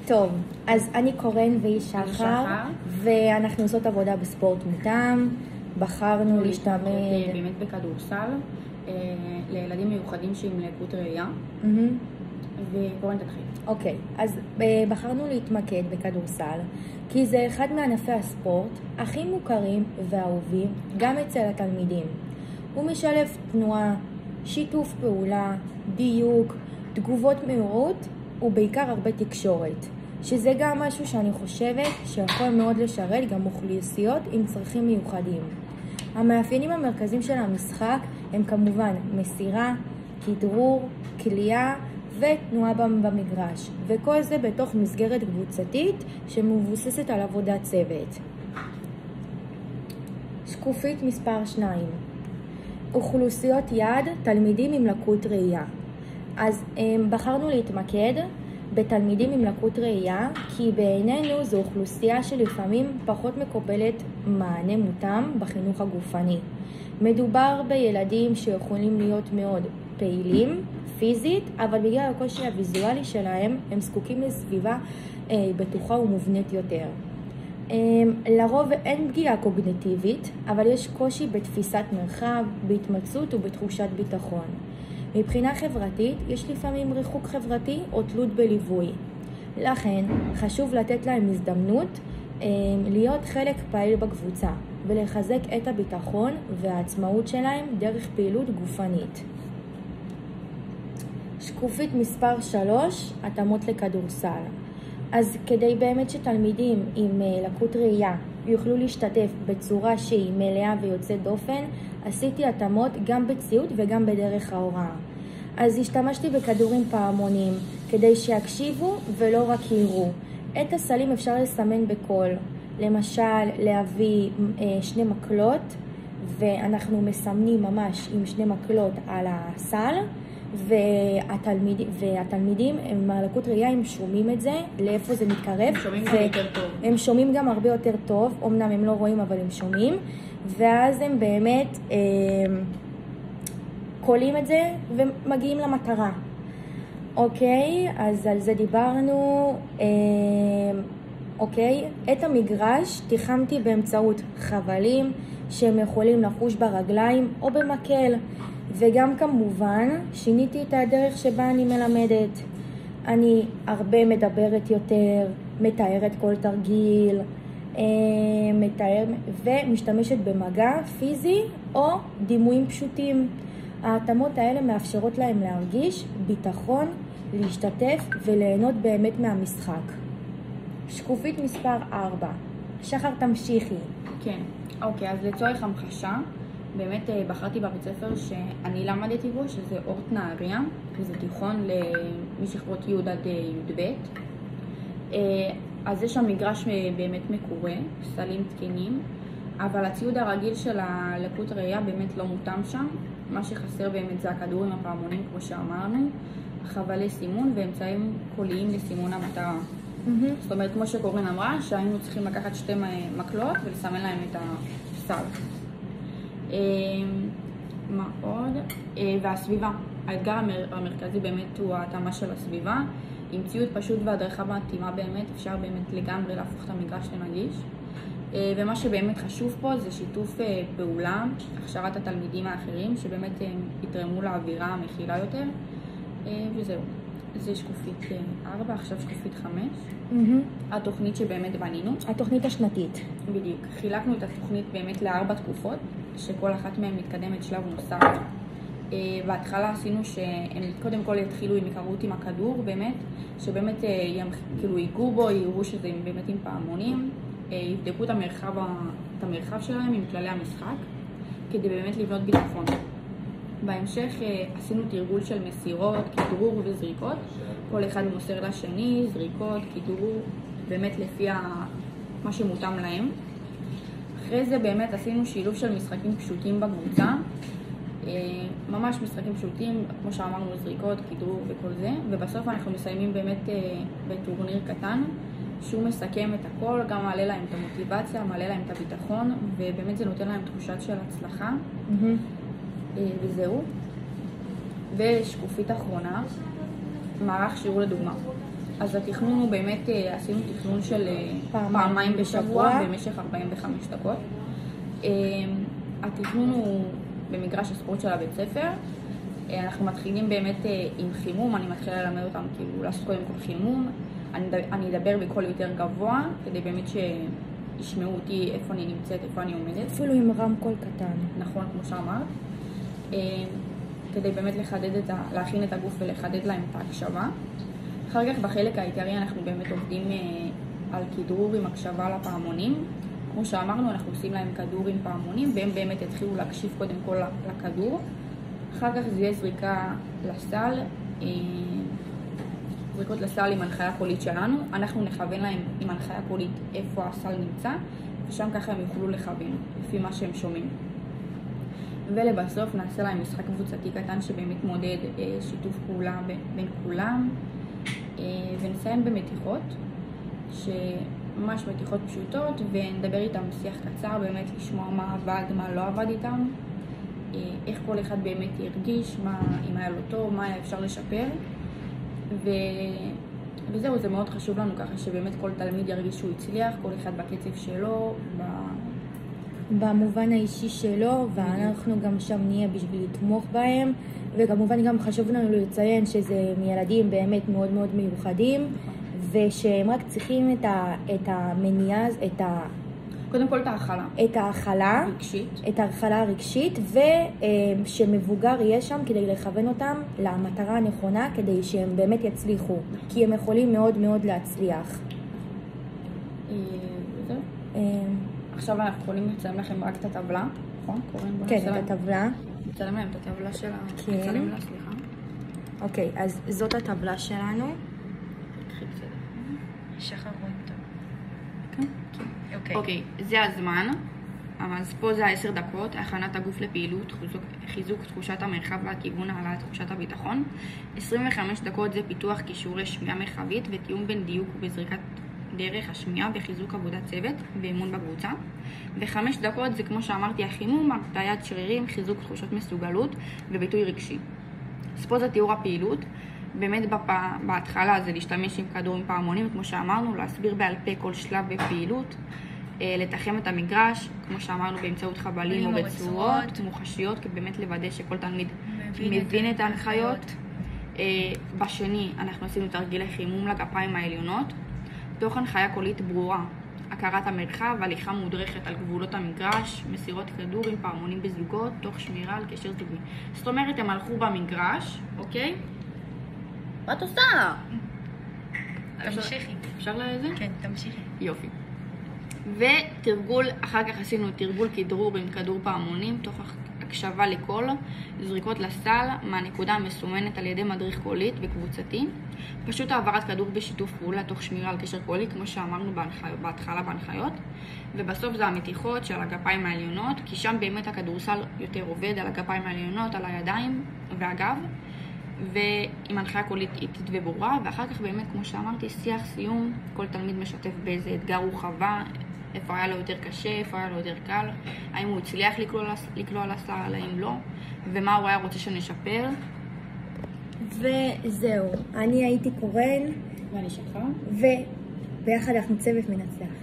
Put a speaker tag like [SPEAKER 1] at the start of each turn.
[SPEAKER 1] טוב, אז אני קורן והיא שחר, ואנחנו עושות עבודה בספורט מותאם. בחרנו להשתמד
[SPEAKER 2] באמת בכדורסל לילדים מיוחדים שעם לקות ראייה. וקורן תתחיל.
[SPEAKER 1] אוקיי, אז בחרנו להתמקד בכדורסל, כי זה אחד מענפי הספורט הכי מוכרים ואהובים גם אצל התלמידים. הוא משלב תנועה, שיתוף פעולה, דיוק, תגובות מהירות ובעיקר הרבה תקשורת, שזה גם משהו שאני חושבת שיכול מאוד לשרת גם אוכלוסיות עם צרכים מיוחדים. המאפיינים המרכזיים של המשחק הם כמובן מסירה, כדרור, קליעה ותנועה במגרש, וכל זה בתוך מסגרת קבוצתית שמבוססת על עבודת צוות. שקופית מספר 2. אוכלוסיות יעד, תלמידים עם לקות ראייה. אז בחרנו להתמקד בתלמידים עם לקות ראייה, כי בעינינו זו אוכלוסייה שלפעמים פחות מקבלת מענה מותאם בחינוך הגופני. מדובר בילדים שיכולים להיות מאוד פעילים פיזית, אבל בגלל הקושי הוויזואלי שלהם הם זקוקים לסביבה בטוחה ומובנית יותר. לרוב אין פגיעה קוגניטיבית, אבל יש קושי בתפיסת מרחב, בהתמצאות ובתחושת ביטחון. מבחינה חברתית יש לפעמים ריחוק חברתי או תלות בליווי. לכן חשוב לתת להם הזדמנות להיות חלק פעיל בקבוצה ולחזק את הביטחון והעצמאות שלהם דרך פעילות גופנית. שקופית מספר 3, התאמות לכדורסל. אז כדי באמת שתלמידים עם לקות ראייה יוכלו להשתתף בצורה שהיא מלאה ויוצאת דופן, עשיתי התאמות גם בציוד וגם בדרך ההוראה. אז השתמשתי בכדורים פעמונים כדי שיקשיבו ולא רק יראו. את הסלים אפשר לסמן בקול, למשל להביא 2 מקלות, ואנחנו מסמנים ממש עם 2 מקלות על הסל, והתלמידים עם לקות ראייה הם שומעים את זה, לאיפה זה מתקרב. הם שומעים גם הרבה יותר טוב, אמנם הם לא רואים אבל הם שומעים, ואז הם באמת קולים את זה ומגיעים למטרה. אוקיי, אז על זה דיברנו. אוקיי, את המגרש תיחמתי באמצעות חבלים שהם יכולים לחוש ברגליים או במקל, וגם כמובן שיניתי את הדרך שבה אני מלמדת. אני הרבה מדברת יותר, מתארת כל תרגיל, ומשתמשת במגע פיזי או דימויים פשוטים. ההתאמות האלה מאפשרות להם להרגיש ביטחון, להשתתף וליהנות באמת מהמשחק. שקופית מספר 4. שחר תמשיכי.
[SPEAKER 2] כן, אוקיי, אז לצורך המחשה, באמת בחרתי בבית ספר שאני למדתי בו, שזה אורט נהריה, וזה תיכון משכבות י' עד י"ב. אז יש שם מגרש באמת מקורה, סלים תקינים, אבל הציוד הרגיל של הלקות ראייה באמת לא מותאם שם. מה שחסר באמת זה הכדורים הפעמונים, כמו שאמרנו, חבלי סימון ואמצעים קוליים לסימון המטרה. זאת אומרת, כמו שקורן אמרה, שהיינו צריכים לקחת 2 מקלות ולסמן להם את הסל. מה עוד? והסביבה. האתגר המרכזי באמת הוא ההתאמה של הסביבה. עם ציוד פשוט והדרכה מתאימה באמת, אפשר באמת לגמרי להפוך את המגרש לנגיש. ומה שבאמת חשוב פה זה שיתוף פעולה, הכשרת התלמידים האחרים, שבאמת יתרמו לאווירה המכילה יותר. וזהו. זה שקופית 4, עכשיו שקופית 5. התוכנית שבאמת בנינו.
[SPEAKER 1] התוכנית השנתית.
[SPEAKER 2] בדיוק. חילקנו את התוכנית באמת ל4 תקופות, שכל אחת מהן מתקדמת שלב נוסף. בהתחלה עשינו שהם קודם כל יתחילו עם היכרות עם הכדור, באמת, שבאמת כאילו ייגעו בו, יראו שזה באמת עם פעמונים, יבדקו את המרחב שלהם עם כללי המשחק, כדי באמת לבנות ביטחון. בהמשך עשינו תרגול של מסירות, כדרור וזריקות. כל אחד מוסר לשני, זריקות, כדרור, באמת לפי מה שמותאם להם. אחרי זה באמת עשינו שילוב של משחקים פשוטים בקבוצה. ממש משחקים פשוטים, כמו שאמרנו, זריקות, כדרור וכל זה. ובסוף אנחנו מסיימים באמת בטורניר קטן, שהוא מסכם את הכל, גם מעלה להם את המוטיבציה, מעלה להם את הביטחון, ובאמת זה נותן להם תחושת של הצלחה. וזהו. ושקופית אחרונה, מערך שיעור לדוגמה. אז התכנון הוא באמת, עשינו תכנון של פעמיים בשבוע במשך 45 דקות. התכנון הוא במגרש הספורט של הבית ספר. אנחנו מתחילים באמת עם חימום, אני מתחילה ללמד אותם כאילו לעשות קודם כל חימום. אני אדבר בקול יותר גבוה, כדי באמת שישמעו אותי איפה אני נמצאת, איפה אני עומדת.
[SPEAKER 1] אפילו עם רמקול קטן.
[SPEAKER 2] נכון, כמו שאמרת. כדי באמת להכין את הגוף ולחדד להם את ההקשבה. אחר כך בחלק העיקרי אנחנו באמת עובדים על כדרור עם הקשבה לפעמונים. כמו שאמרנו, אנחנו עושים להם כדור עם פעמונים, והם באמת יתחילו להקשיב קודם כל לכדור. אחר כך זה יהיה זריקה לסל, זריקות לסל עם הנחיה קולית שלנו. אנחנו נכוון להם עם הנחיה קולית איפה הסל נמצא, ושם ככה הם יוכלו לכוון, לפי מה שהם שומעים. ולבסוף נעשה להם משחק קבוצתי קטן שבאמת מודד שיתוף פעולה בין כולם, ונסיים במתיחות, שממש מתיחות פשוטות, ונדבר איתם שיח קצר, באמת לשמוע מה עבד, מה לא עבד איתם, איך כל אחד באמת ירגיש, אם היה לו טוב, מה היה אפשר לשפר, וזהו, זה מאוד חשוב לנו ככה שבאמת כל תלמיד ירגיש שהוא הצליח, כל אחד בקצב שלו,
[SPEAKER 1] במובן האישי שלו, ואנחנו גם שם נהיה בשביל לתמוך בהם, וכמובן גם חשוב לנו לציין שזה ילדים באמת מאוד מאוד מיוחדים, ושהם רק צריכים את המניעה,
[SPEAKER 2] קודם כל את ההכלה
[SPEAKER 1] הרגשית. את ההכלה הרגשית, ושמבוגר יהיה שם כדי לכוון אותם למטרה הנכונה, כדי שהם באמת יצליחו, כי הם יכולים מאוד מאוד להצליח.
[SPEAKER 2] עכשיו אנחנו יכולים לצלם לכם רק את הטבלה, נכון?
[SPEAKER 1] כן, את הטבלה.
[SPEAKER 2] נצלם להם את הטבלה של
[SPEAKER 1] כן.
[SPEAKER 2] נצלם לה, סליחה.
[SPEAKER 1] אוקיי, אז זאת הטבלה שלנו.
[SPEAKER 3] שחר רואים טוב.
[SPEAKER 2] אוקיי, זה הזמן. אז פה זה 10 דקות, הכנת הגוף לפעילות, חיזוק תחושת המרחב והכיוון, העלאת תחושת הביטחון. 25 דקות זה פיתוח כישורי שמיעה מרחבית ותיאום בין דיוק ובזריקת דרך השמיעה וחיזוק עבודת צוות ואימון בקבוצה. ו5 דקות זה כמו שאמרתי החימום, הרתיית שרירים, חיזוק תחושות מסוגלות וביטוי רגשי. אז פה זה תיאור הפעילות. באמת בהתחלה זה להשתמש עם כדור עם פעמונים, כמו שאמרנו, להסביר בעל פה כל שלב בפעילות, לתחם את המגרש, כמו שאמרנו, באמצעות חבלים או בצורות מוחשיות, כי באמת לוודא שכל תלמיד מבין את ההנחיות. בשני אנחנו עשינו תרגיל חימום לגפיים העליונות, תוך הנחיה קולית ברורה, הכרת המרחב, הליכה מודרכת על גבולות המגרש, מסירות כדור עם פעמונים בזוגות, תוך שמירה על קשר זוגי. זאת אומרת, הם הלכו במגרש, אוקיי? מה את עושה?
[SPEAKER 3] תמשיכי.
[SPEAKER 2] אפשר לזה?
[SPEAKER 3] כן, תמשיכי.
[SPEAKER 2] יופי. ותרגול, אחר כך עשינו תרגול כדרור עם כדור פעמונים, תוך הקשבה לקול, זריקות לסל, מהנקודה המסומנת על ידי מדריך קולית וקבוצתי. פשוט העברת כדור בשיתוף פעולה, תוך שמירה על קשר קולי, כמו שאמרנו בהתחלה בהנחיות. ובסוף זה המתיחות של הגפיים העליונות, כי שם באמת הכדורסל יותר עובד על הגפיים העליונות, על הידיים והגב. ועם הנחיה קולית איטית וברורה, ואחר כך באמת, כמו שאמרתי, שיח סיום, כל תלמיד משתף באיזה אתגר הוא חווה, איפה היה לו יותר קשה, איפה היה לו יותר קל, האם הוא הצליח לקלוע על הסל, האם לא, ומה הוא היה רוצה שנשפר.
[SPEAKER 1] וזהו, אני הייתי קורן,
[SPEAKER 2] ואני שחר,
[SPEAKER 1] וביחד אנחנו צוות מנצח.